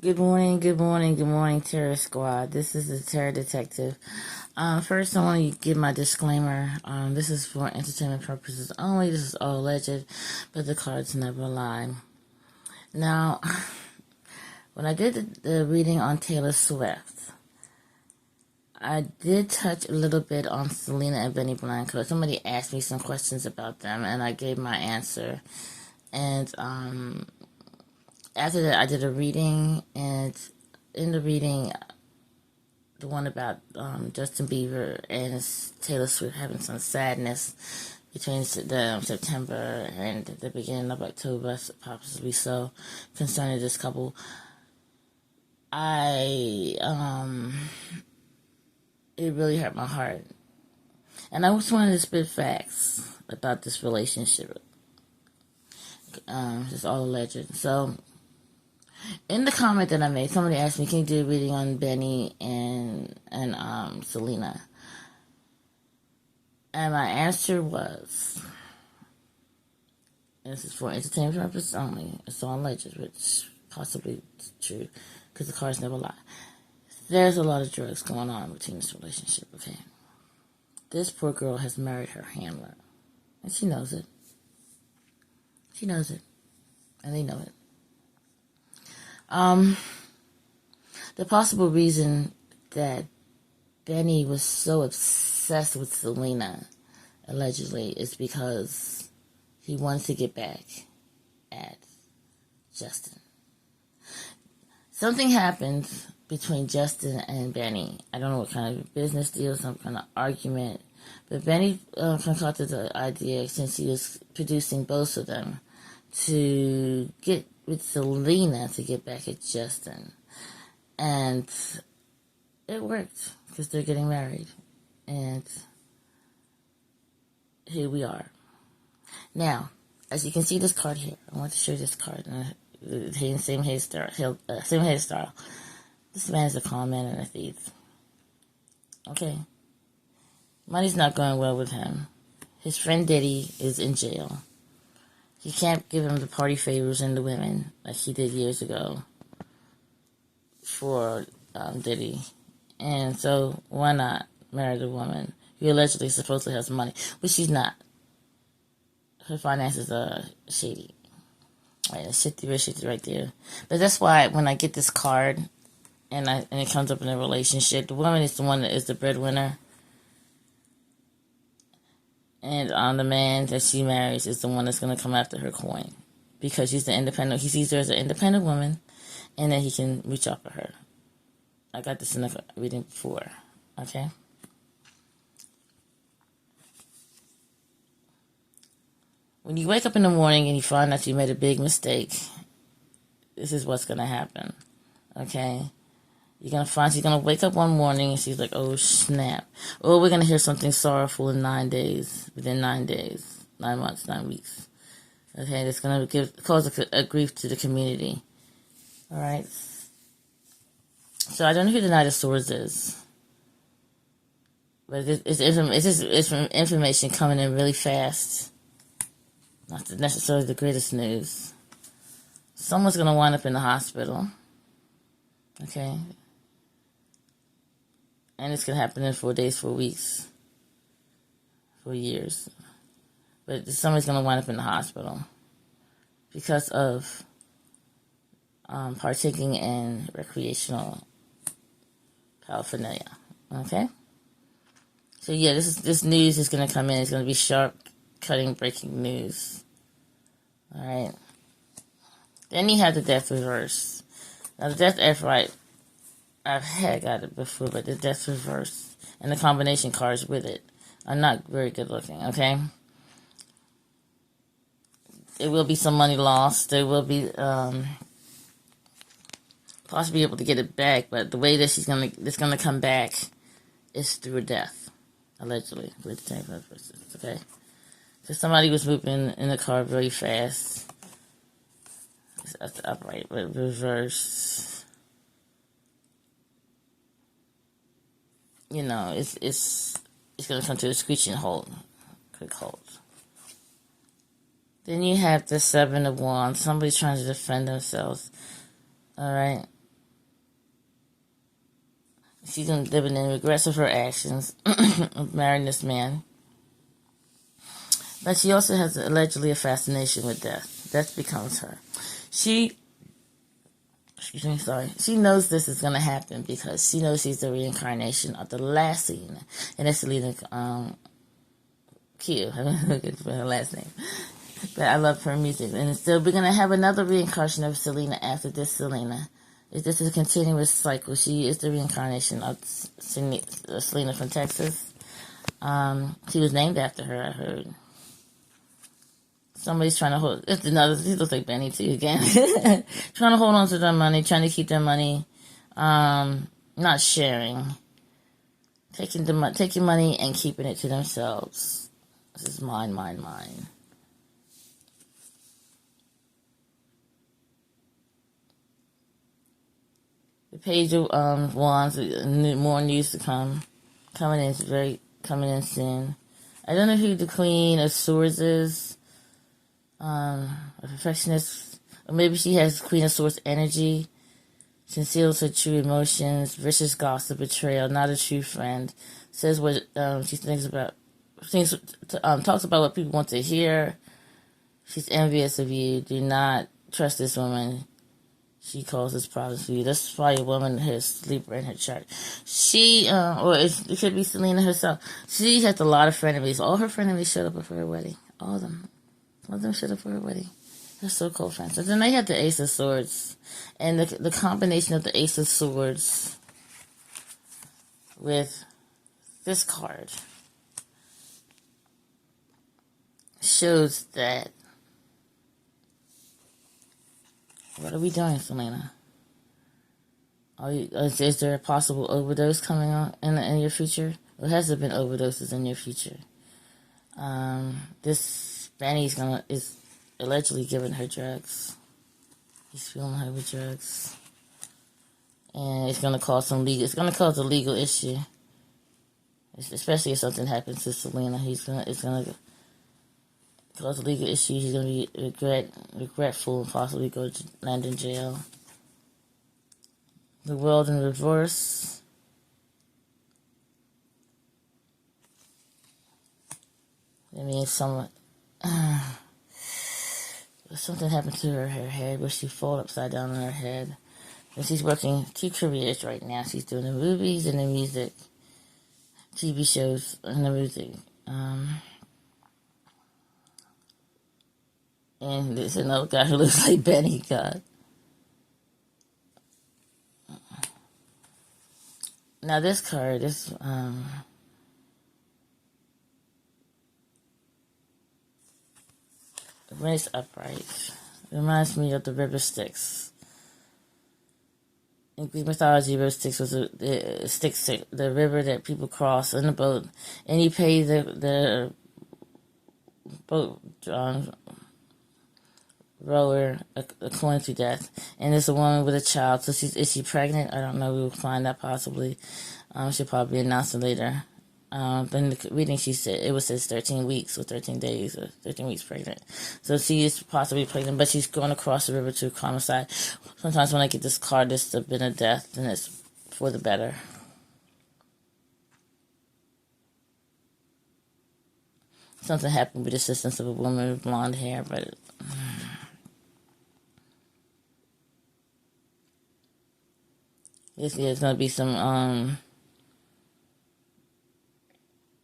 Good morning, Terror Squad. This is the Terror Detective. First, I want to give my disclaimer. This is for entertainment purposes only. This is all alleged, but the cards never lie. Now, when I did the reading on Taylor Swift, I did touch a little bit on Selena and Benny Blanco. Somebody asked me some questions about them, and I gave my answer. And after that, I did a reading, and in the reading, the one about Justin Bieber and Taylor Swift having some sadness between the September and the beginning of October, possibly so, concerning this couple. It really hurt my heart, and I just wanted to spit facts about this relationship. It's all alleged. So, in the comment that I made, somebody asked me, "Can you do a reading on Benny and Selena?" And my answer was, and this is for entertainment purposes only. It's all alleged, which possibly is true, because the cards never lie. There's a lot of drugs going on between this relationship. Okay, this poor girl has married her handler, and she knows it. She knows it, and they know it. The possible reason that Benny was so obsessed with Selena, allegedly, is because he wants to get back at Justin. Something happened between Justin and Benny. I don't know what kind of business deal, some kind of argument, but Benny concocted the idea, since he was producing both of them, to get with Selena to get back at Justin. And it worked, because they're getting married. And here we are. Now, as you can see this card here, I want to show you this card. Same hairstyle. This man is a con man and a thief. Okay. Money's not going well with him. His friend Diddy is in jail. He can't give him the party favors and the women like he did years ago for Diddy. And so, why not marry the woman who allegedly supposedly has money, but she's not. Her finances are shady. Right, shitty right there. But that's why when I get this card and it comes up in a relationship, the woman is the one that is the breadwinner. And the man that she marries is the one that's going to come after her coin. Because she's the independent. He sees her as an independent woman, and then he can reach out for her. I got this in the reading before. Okay? When you wake up in the morning and you find out you made a big mistake, this is what's going to happen. Okay? You're going to find she's going to wake up one morning and she's like, oh, snap. Or we're going to hear something sorrowful in 9 days. Within 9 days. 9 months, 9 weeks. Okay? That's going to cause a grief to the community. Alright? So I don't know who the Knight of Swords is. But it's from information coming in really fast. Not necessarily the greatest news. Someone's going to wind up in the hospital. Okay? And it's going to happen in 4 days, 4 weeks, 4 years. But somebody's going to wind up in the hospital because of partaking in recreational paraphernalia. Okay? So yeah, this news is going to come in. It's going to be sharp, cutting, breaking news. Alright? Then you have the death reverse. Now the death upright, I've got it before, but the death reverse and the combination cards with it are not very good looking, okay? There will be some money lost. There will be possibly able to get it back, but the way that it's gonna come back is through a death, allegedly, for entertainment purposes, okay? So somebody was moving in the car very fast. That's the upright, but reverse. You know, it's going to come to a screeching halt. Quick halt. Then you have the Seven of Wands. Somebody's trying to defend themselves. Alright? She's living in regrets of her actions of marrying this man. But she also has allegedly a fascination with death. Death becomes her. She knows this is going to happen because she knows she's the reincarnation of the last Selena. And that's Selena Q. I'm looking for her last name. But I love her music. And so we're going to have another reincarnation of Selena after this Selena. This is a continuous cycle. She is the reincarnation of Selena from Texas. She was named after her, I heard. Somebody's trying to hold... It's another... He looks like Benny, too, again. Trying to hold on to their money, trying to keep their money. Not sharing. Taking money and keeping it to themselves. This is mine, mine, mine. The Page of Wands, more news to come. Coming in soon. I don't know who the Queen of Swords is. A perfectionist. Or maybe she has Queen of Swords energy. Conceals her true emotions. Vicious gossip, betrayal, not a true friend. Says what she thinks about. Talks about what people want to hear. She's envious of you. Do not trust this woman. She causes problems for you. That's probably a woman who has sleeper in her chart. It could be Selena herself. She has a lot of frenemies. All her frenemies showed up for her wedding. All of them. All of them showed up for her wedding. They're so cool, friends. And then they had the Ace of Swords. And the combination of the Ace of Swords with this card shows that... What are we doing, Selena? Is there a possible overdose coming on in your future? Or has there been overdoses in your future? This Benny's is allegedly giving her drugs. He's fueling her with drugs, and it's gonna cause a legal issue. Especially if something happens to Selena, it's gonna cause a legal issue. He's going to be regretful and possibly land in jail. The World in reverse. That means something happened to her head where she fall upside down on her head. And she's working 2 careers right now. She's doing the movies and the music, TV shows and the music. And there's another guy who looks like Benny, God. Now this card is, when it's upright, it reminds me of the river Styx. In Greek mythology, river Styx was the river that people cross in the boat, and you pay the boat rower a coin to death. And it's a woman with a child. So is she pregnant? I don't know. We will find out possibly. She'll probably announce it later. In the reading she said it says 13 weeks or 13 days or 13 weeks pregnant. So she is possibly pregnant, but she's going across the river to common side. Sometimes when I get this card, it's been a death, and it's for the better. Something happened with the assistance of a woman with blonde hair, but there's going to be some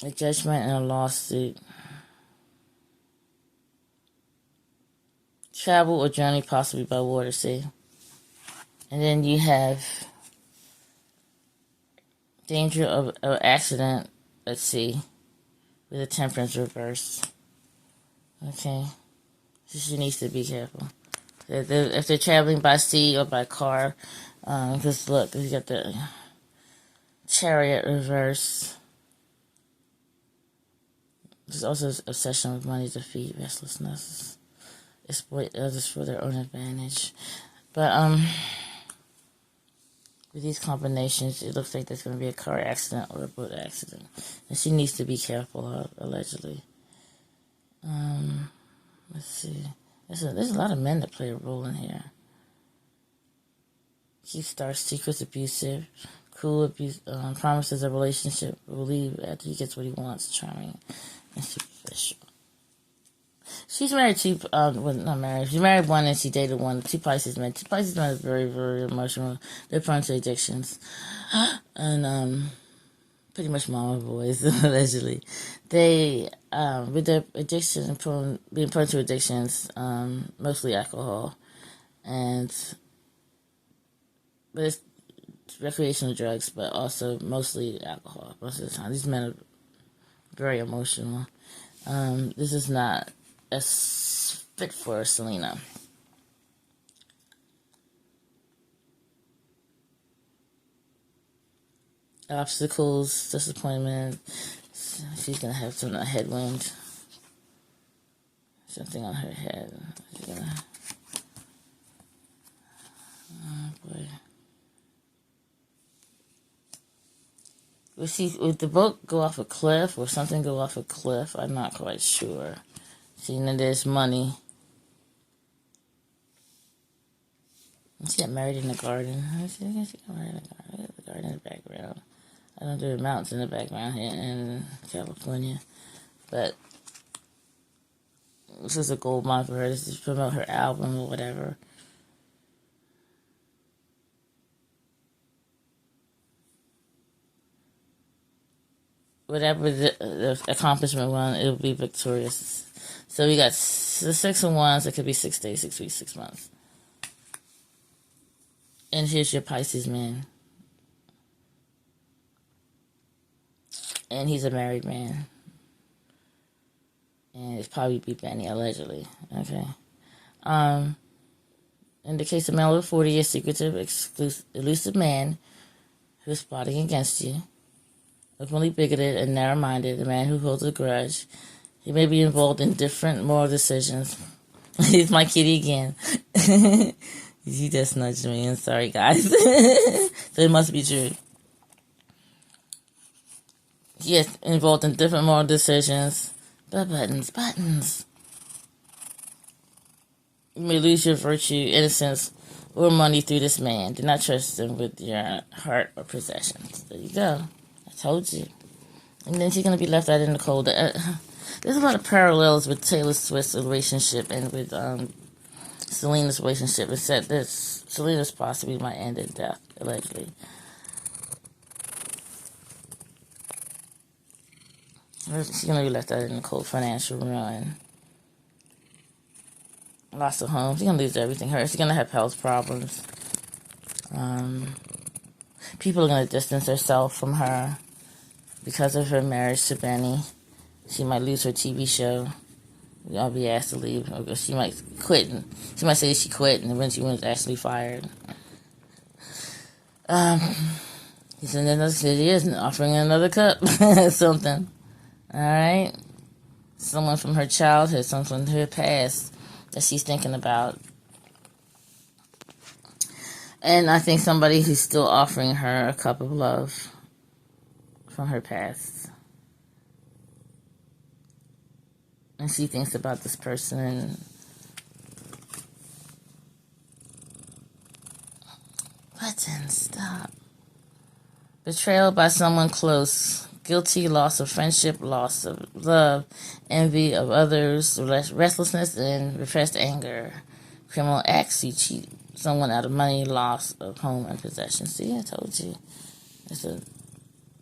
a judgment and a lawsuit. Travel or journey possibly by water, see? And then you have danger of accident at sea with a temperance reverse. Okay? So she needs to be careful. If they're traveling by sea or by car, because look, you got the chariot reverse. There's also obsession with money, defeat, restlessness. Exploit others for their own advantage. But with these combinations, it looks like there's going to be a car accident or a boat accident, and she needs to be careful. Allegedly. Let's see. There's a lot of men that play a role in here. Keep star secrets, abusive, Cool promises a relationship, will leave after he gets what he wants, charming and superficial. She's married well, not married. She married one and she dated one. Two Pisces men. Two Pisces men are very, very emotional. They're prone to addictions. And, pretty much mama boys, allegedly. They, with their addiction and being prone to addictions, mostly alcohol. But it's recreational drugs, but also mostly alcohol most of the time. These men are very emotional. This is not as fit for Selena. Obstacles, disappointment. She's gonna have some headwind. Something on her head. She's gonna. Oh boy. Would the boat go off a cliff or something go off a cliff? I'm not quite sure. See, now there's money. She got married in the garden. She got married in the garden. The garden in the background. I don't do the mountains in the background here in California. But this is a gold mine for her. This is to promote her album or whatever. Whatever the accomplishment one, it'll be victorious. So we got the 6 of Wands. It could be 6 days, 6 weeks, 6 months. And here's your Pisces man. And he's a married man. And it's probably be Benny, allegedly. Okay. In the case of male over 40, a secretive, elusive man who's plotting against you. Openly bigoted and narrow-minded, a man who holds a grudge. He may be involved in different moral decisions. He's my kitty again. He just nudged me. I'm sorry, guys. So it must be true. He is involved in different moral decisions. But buttons. You may lose your virtue, innocence, or money through this man. Do not trust him with your heart or possessions. There you go. I told you. And then she's going to be left out in the cold. There's a lot of parallels with Taylor Swift's relationship and with Selena's relationship. It's that Selena's possibly might end in death, allegedly. She's going to be left out in the cold, financial ruin. Lots of homes. She's going to lose everything. She's going to have health problems. People are going to distance themselves from her because of her marriage to Benny. She might lose her TV show. I'll be asked to leave. Or she might quit. She might say she quit and when she was actually fired. He's in another city, isn't offering another cup. Something. Alright? Someone from her childhood, someone from her past that she's thinking about. And I think somebody who's still offering her a cup of love from her past. And she thinks about this person and stop. Betrayal by someone close. Guilty, loss of friendship, loss of love, envy of others, restlessness and repressed anger. Criminal acts, you cheat someone out of money, loss of home and possessions. See, I told you. It's a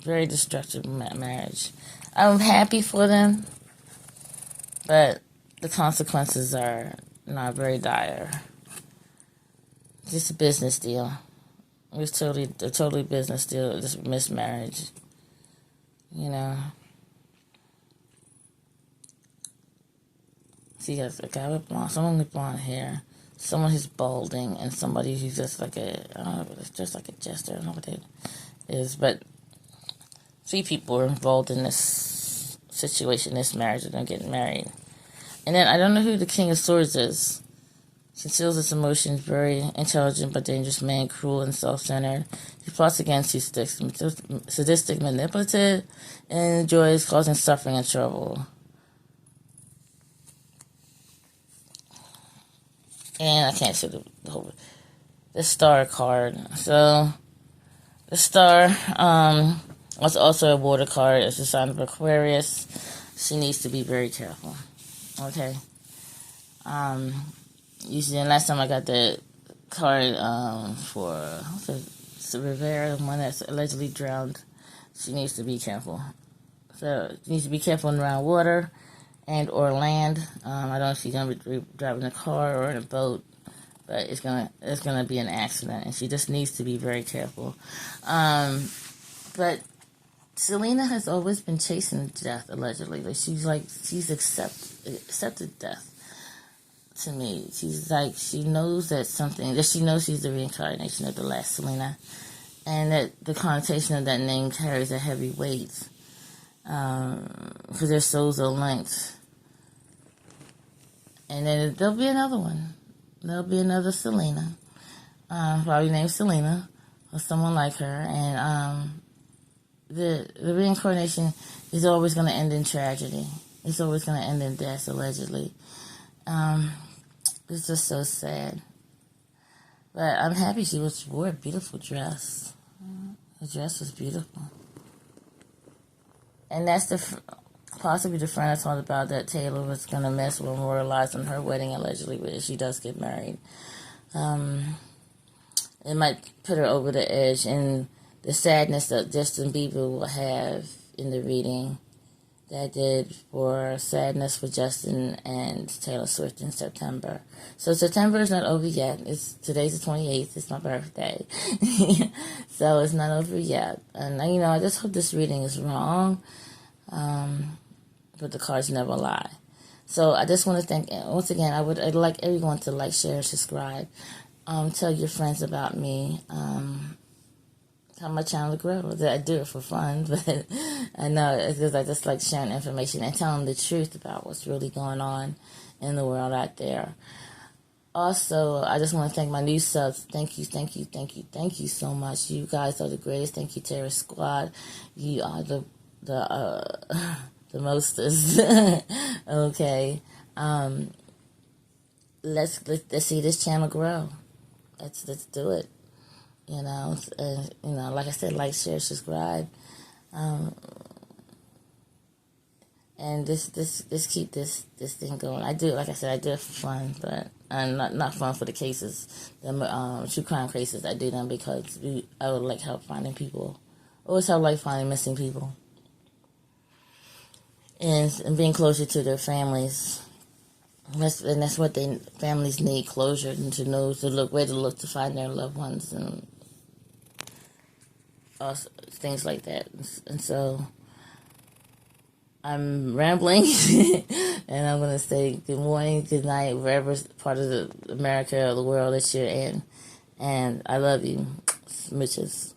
very destructive marriage. I'm happy for them, but the consequences are not very dire. Just a business deal. It was totally business deal, just mismarriage. You know. See, you got a guy with someone with blonde hair, someone who's balding, and somebody who's just like I don't know, it's just like a jester. I don't know what it is, but 3 people are involved in this situation, this marriage, and they're getting married. And then I don't know who the King of Swords is. Conceals his emotions, very intelligent but dangerous man, cruel and self-centered. He plots against you, sadistic, manipulative, and enjoys causing suffering and trouble. And I can't see the Star card. So The star was also a water card. It's a sign of Aquarius. She needs to be very careful. Okay. Usually, the last time I got the card for Rivera, the one that's allegedly drowned, she needs to be careful. So she needs to be careful around water and or land. I don't know if she's gonna be driving a car or in a boat, but it's gonna be an accident, and she just needs to be very careful. But Selena has always been chasing death, allegedly. She's accepted death. To me, she knows that she knows she's the reincarnation of the last Selena, and that the connotation of that name carries a heavy weight, because their souls are linked. And then there'll be another one. There'll be another Selena, probably named Selena, or someone like her, and the reincarnation is always going to end in tragedy. It's always going to end in death, allegedly. It's just so sad. But I'm happy she wore a beautiful dress. The dress was beautiful. And that's possibly the friend I talked about that Taylor was going to mess with, memorialize on her wedding, allegedly, if she does get married. It might put her over the edge, and the sadness that Justin Bieber will have in the reading that did for sadness for Justin and Taylor Swift in September. So September is not over yet. Today's the 28th. It's my birthday. So it's not over yet. And, I just hope this reading is wrong. But the cards never lie. So I just want to thank, once again, I'd like everyone to like, share, subscribe. Tell your friends about me. Tell my channel to grow. I do it for fun, but I know it's because I just like sharing information and telling the truth about what's really going on in the world out there. Also, I just want to thank my new subs. Thank you so much. You guys are the greatest. Thank you, Terror Squad. You are the mostest. Okay. Let's see this channel grow. Let's do it. Like I said, like, share, subscribe, and this keep this thing going. I do, like I said, I do it for fun, but not fun for the cases, the true crime cases. I do them because I would like help finding people. Always help like finding missing people, and being closer to their families. That's what families need, closure, and to know where to look to find their loved ones, and things like that. And so I'm rambling, and I'm going to say good morning, good night, wherever part of America or the world that you're in. And I love you. Smooches.